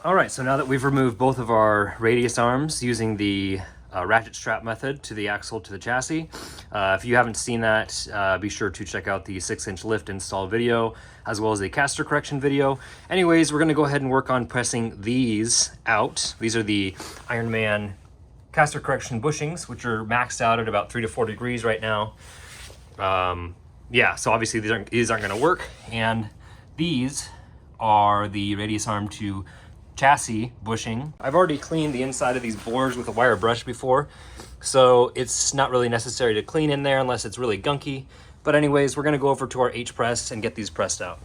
All right, so now that we've removed both of our radius arms using the ratchet strap method to the axle to the chassis, if you haven't seen that, be sure to check out the 6-inch lift install video, as well as a caster correction video. Anyways, we're gonna go ahead and work on pressing these out. These are the Ironman caster correction bushings, which are maxed out at about 3 to 4 degrees right now. Yeah, so obviously these aren't gonna work. And these are the radius arm to chassis bushing. I've already cleaned the inside of these bores with a wire brush before, so it's not really necessary to clean in there unless it's really gunky. But anyways, we're gonna go over to our H-press and get these pressed out.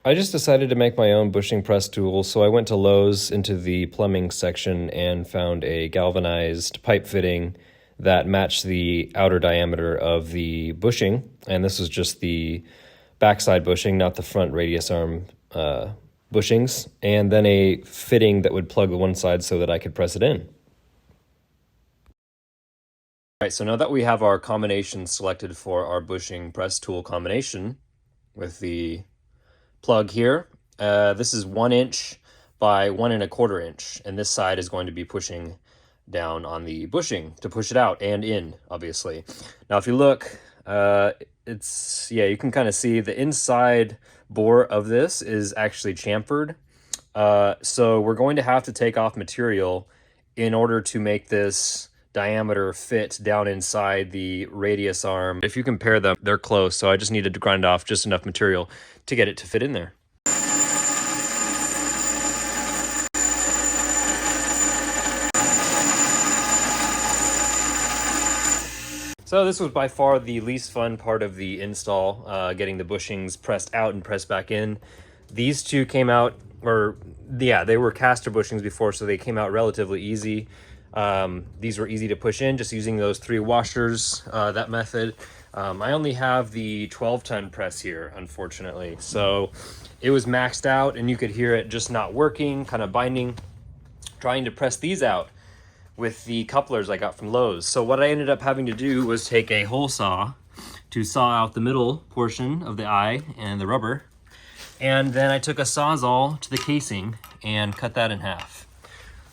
I just decided to make my own bushing press tool, so I went to Lowe's into the plumbing section and found a galvanized pipe fitting that matched the outer diameter of the bushing, and this was just the backside bushing, not the front radius arm bushings, and then a fitting that would plug the one side so that I could press it in. All right, so now that we have our combination selected for our bushing press tool combination with the plug here, this is 1 inch by 1 1/4 inch, and this side is going to be pushing down on the bushing to push it out and in, obviously. Now, if you look, you can kind of see the inside bore of this is actually chamfered. So we're going to have to take off material in order to make this diameter fit down inside the radius arm. If you compare them, they're close, so I just needed to grind off just enough material to get it to fit in there. So this was by far the least fun part of the install, getting the bushings pressed out and pressed back in. These two came out, they were caster bushings before, so they came out relatively easy. These were easy to push in, just using those 3 washers, that method. I only have the 12-ton press here, unfortunately. So it was maxed out, and you could hear it just not working, kind of binding, trying to press these out with the couplers I got from Lowe's. So what I ended up having to do was take a hole saw to saw out the middle portion of the eye and the rubber. And then I took a Sawzall to the casing and cut that in half.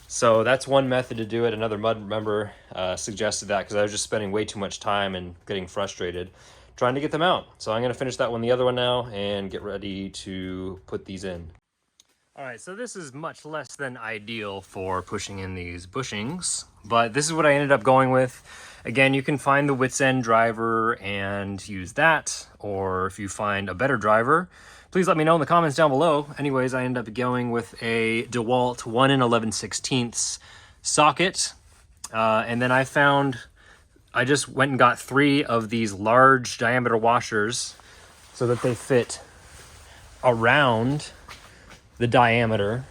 So that's one method to do it. Another mud member suggested that because I was just spending way too much time and getting frustrated trying to get them out. So I'm gonna finish that one, the other one now, and get ready to put these in. All right, so this is much less than ideal for pushing in these bushings, but this is what I ended up going with. Again, you can find the Wits End driver and use that, or if you find a better driver, please let me know in the comments down below. Anyways, I ended up going with a DeWalt 1 11/16 socket, and then I just went and got 3 of these large diameter washers so that they fit around the diameter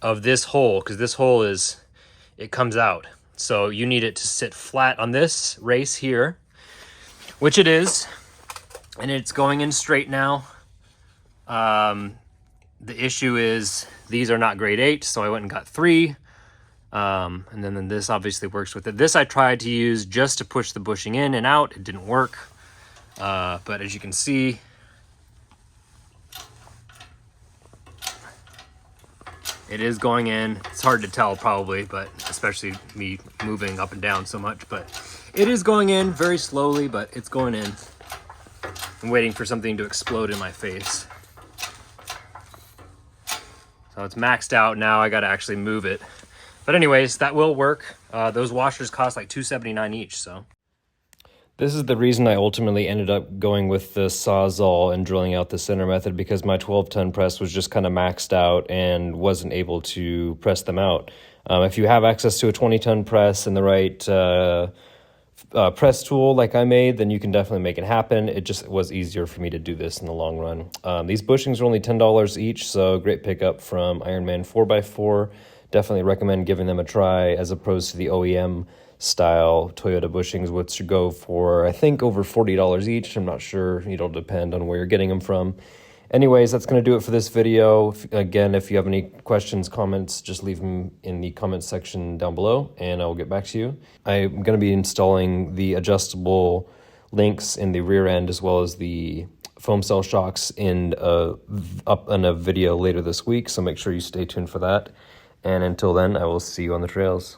of this hole, because this hole it comes out. So you need it to sit flat on this race here, which it is, and it's going in straight now. The issue is these are not grade 8, so I went and got 3. And then this obviously works with it. This I tried to use just to push the bushing in and out. It didn't work. But as you can see, it is going in. It's hard to tell probably, but especially me moving up and down so much, but it is going in very slowly, but it's going in. I'm waiting for something to explode in my face. So it's maxed out now. I got to actually move it. But anyways, that will work. Those washers cost like $2.79 each, so. This is the reason I ultimately ended up going with the Sawzall and drilling out the center method, because my 12-ton press was just kind of maxed out and wasn't able to press them out. If you have access to a 20-ton press and the right press tool like I made, then you can definitely make it happen. It just was easier for me to do this in the long run. These bushings are only $10 each, so great pickup from Ironman 4x4. Definitely recommend giving them a try as opposed to the OEM style Toyota bushings, which go for, I think, over $40 each. I'm not sure. It'll depend on where you're getting them from. Anyways, that's going to do it for this video. Again, if you have any questions, comments, just leave them in the comments section down below, and I will get back to you. I'm going to be installing the adjustable links in the rear end as well as the foam cell shocks up in a video later this week, so make sure you stay tuned for that. And until then, I will see you on the trails.